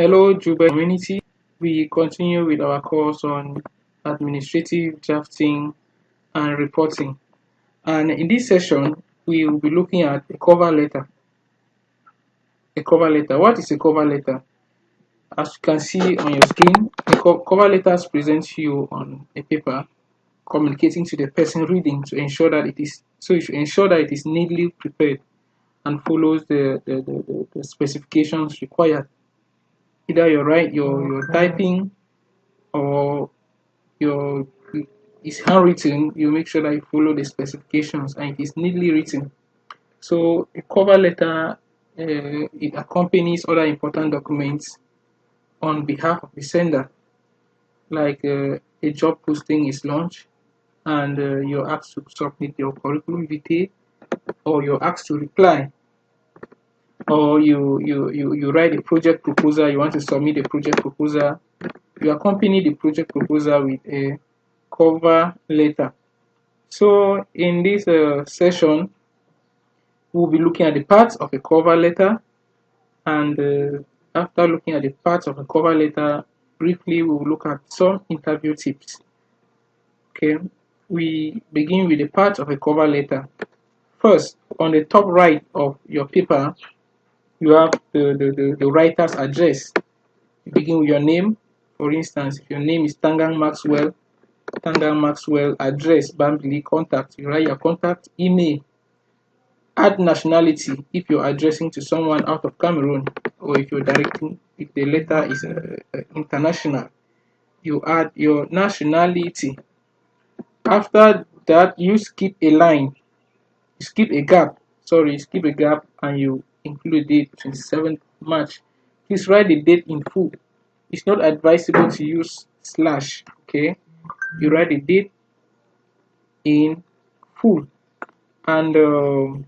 Hello, Jubel community. We continue with our course on administrative drafting and reporting. And in this session, we will be looking at a cover letter. A cover letter. What is a cover letter? As you can see on your screen, cover letters present you on a paper, communicating to the person reading to ensure that it is so you should ensure that it is neatly prepared and follows the specifications required. Either you're typing or your is handwritten, you make sure that you follow the specifications and it is neatly written. So a cover letter it accompanies other important documents on behalf of the sender, like a job posting is launched and you're asked to submit your curriculum vitae, or you're asked to reply, or you write a project proposal, you want to submit a project proposal, you accompany the project proposal with a cover letter. So in this session, we'll be looking at the parts of a cover letter, and after looking at the parts of a cover letter, briefly we'll look at some interview tips. Okay, we begin with the parts of a cover letter. First, on the top right of your paper, you have the writer's address. You begin with your name. For instance, if your name is Tangang Maxwell, address, Bambili, contact, you write your contact, email, add nationality if you're addressing to someone out of Cameroon, or if you're directing, if the letter is international, you add your nationality. After that, you skip a line, you skip a gap, and you include the date 27th March. Please write the date in full. It's not advisable to use slash, okay? You write the date in full. And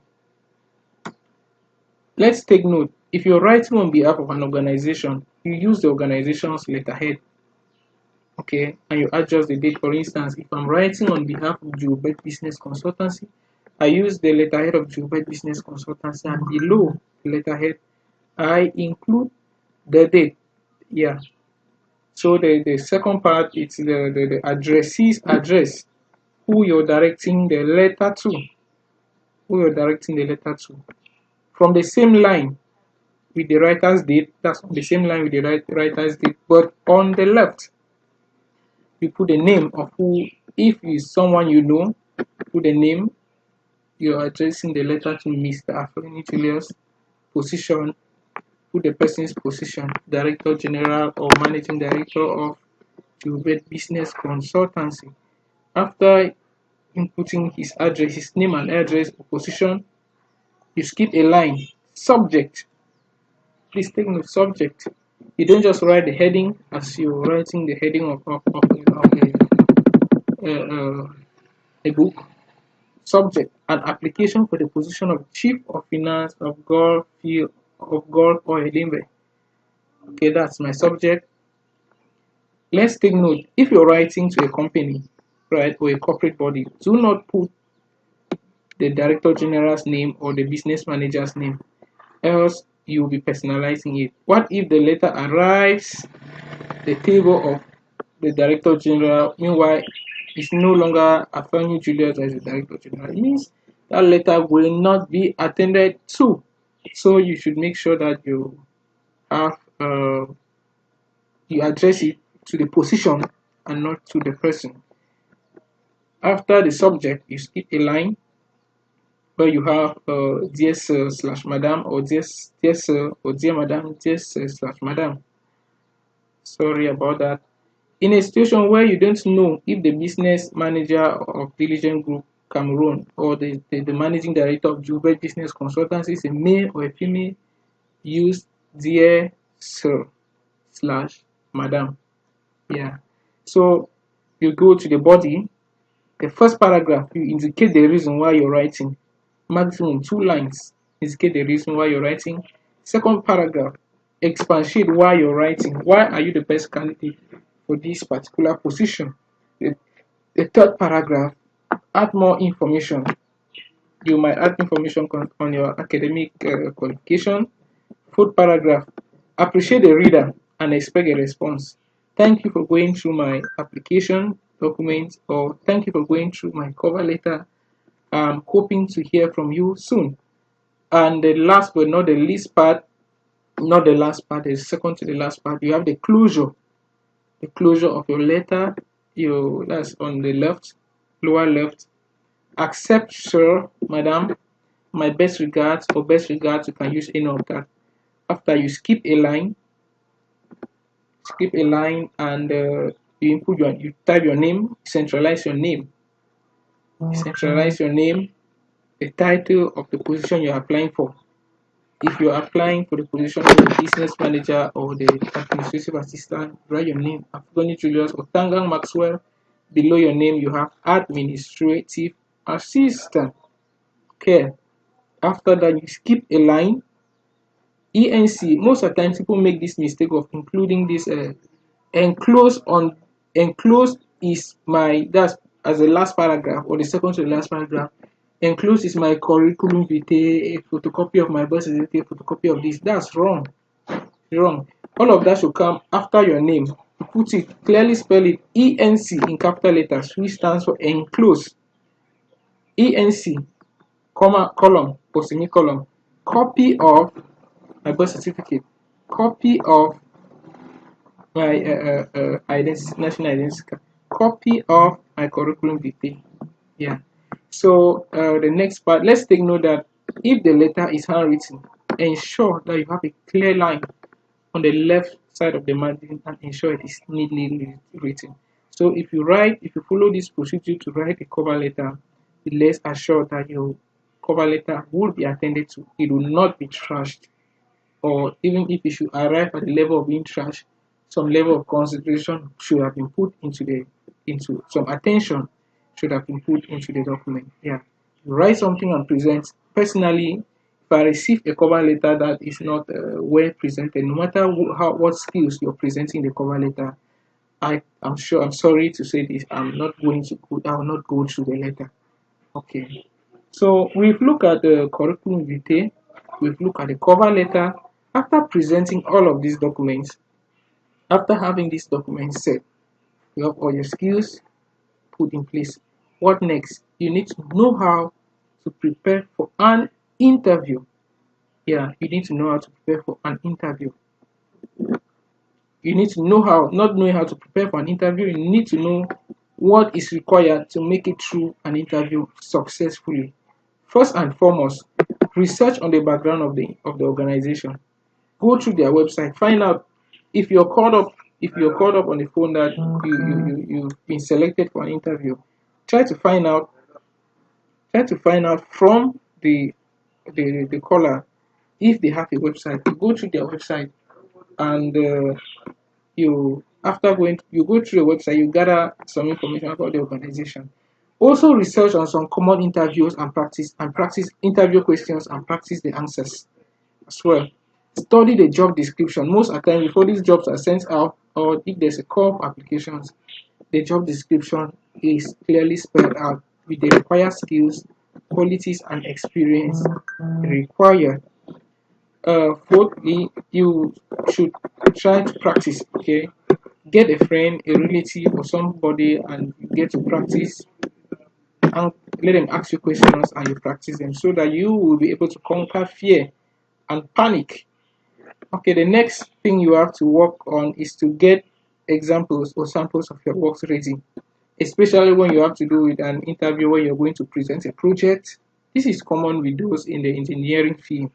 let's take note, if you're writing on behalf of an organization, you use the organization's letterhead, okay, and you adjust the date. For instance, if I'm writing on behalf of Jubet Business Consultancy, I use the letterhead of Jubet Business Consultancy, and below the letterhead, I include the date. Yeah. So the second part, it's the addressee's address, who you're directing the letter to. From the same line with the writer's date, that's on the same line with the writer's date, but on the left, you put the name of who, if it's someone you know, put the name, you're addressing the letter to Mr. Afeni Julius, position, put the person's position, Director General or Managing Director of Jubet Business Consultancy. After inputting his address, his name and address, position, you skip a line, subject. Please take note, subject. You don't just write the heading as you're writing the heading of a book. Subject: an application for the position of Chief of Finance of Gulf Oil Limbe. Okay, that's my subject. Let's take note, if you're writing to a company, right, or a corporate body, do not put the Director General's name or the business manager's name, else you'll be personalizing it. What if the letter arrives the table of the Director General, meanwhile it's no longer Afeni Julius as the Director General? It means that letter will not be attended to. So you should make sure that you have you address it to the position and not to the person. After the subject, you skip a line where you have dear sir slash madam, or dear sir or dear madam, dear sir slash madam. Sorry about that. In a situation where you don't know if the business manager of Diligent Group Cameroon or the managing director of Jubel Business Consultancy is a male or a female, use dear sir slash madam. Yeah. So you go to the body. The first paragraph, you indicate the reason why you're writing. Maximum 2 lines. Indicate the reason why you're writing. Second paragraph, expatiate why you're writing. Why are you the best candidate for this particular position? The third paragraph, add more information. You might add information on your academic qualification. Fourth paragraph, appreciate the reader. and expect a response. Thank you for going through my application document, or thank you for going through my cover letter. I'm hoping to hear from you soon. And the last but not the least part, not the last part, the second to the last part, you have the closure of your letter. That's on the left, lower left. Accept, sir, madam, my best regards, or best regards, you can use any of that. After you skip a line, and you type your name, centralize your name, centralize your name, the title of the position you're applying for. If you're applying for the position of the business manager or the administrative assistant, write your name, Afghani Julius or Tangang Maxwell. Below your name, you have administrative assistant. Okay. After that, you skip a line. ENC. Most of the times, people make this mistake of including this enclosed on enclosed is my that's as the last paragraph or the second to the last paragraph. Enclosed is my curriculum vitae, a photocopy of my birth certificate, photocopy of this. That's wrong. Wrong. All of that should come after your name. You put it clearly, spell it ENC in capital letters, which stands for enclosed. ENC, comma, column, or semicolon. Copy of my birth certificate. Copy of my national identity card. Copy of my curriculum vitae. Yeah. So the next part, let's take note that if the letter is handwritten, ensure that you have a clear line on the left side of the margin and ensure it is neatly written. So if you follow this procedure to write a cover letter, be less assured that your cover letter will be attended to. It will not be trashed, or even if it should arrive at the level of being trashed, some level of consideration should have been put into some attention should have been put into the document. Yeah, you write something and present. Personally, if I receive a cover letter that is not well presented, no matter what skills you're presenting in the cover letter, I'm sorry to say this, I will not go through the letter. Okay. So we've looked at the curriculum vitae, we've looked at the cover letter. After presenting all of these documents, after having these documents set, you have all your skills put in place. What next? You need to know how to prepare for an interview. Yeah, you need to know how to prepare for an interview. You need to know how, not knowing how to prepare for an interview, you need to know what is required to make it through an interview successfully. First and foremost, research on the background of the organization. Go through their website, find out if you're called up on the phone that you've been selected for an interview. Try to find out from the caller if they have a website. You go through their website, and you go through the website, you gather some information about the organization. Also research on some common interviews and practice interview questions and practice the answers as well. Study the job description. Most of the time, before these jobs are sent out, or if there's a call for applications, the job description is clearly spelled out with the required skills, qualities, and experience required. Fourthly, you should try to practice. Okay, get a friend, a relative, or somebody, and you get to practice, and let them ask you questions, and you practice them, so that you will be able to conquer fear and panic. Okay, the next thing you have to work on is to get examples or samples of your works ready, especially when you have to do with an interview where you're going to present a project. This is common with those in the engineering field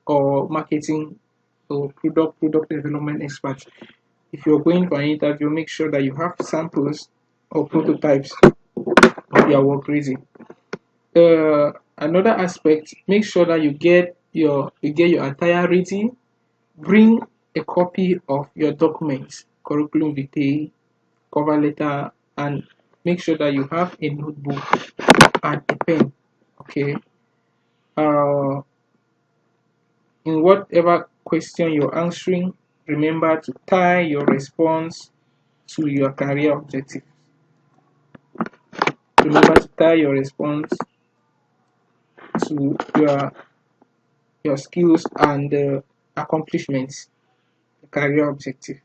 or marketing or product development experts. If you're going for an interview, make sure that you have samples or prototypes of your work ready. Another aspect, make sure that you get your attire ready. Bring a copy of your documents, curriculum vitae, cover letter, and make sure that you have a notebook and a pen. Okay. Uh, in whatever question you're answering, remember to tie your response to your career objective. Remember to tie your response to your skills and accomplishments, career objective.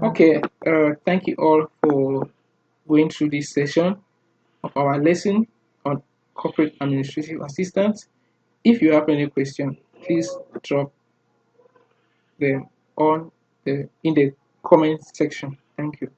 Okay, thank you all for going through this session of our lesson on corporate administrative assistance. If you have any question, please drop them on the in the comment section. Thank you.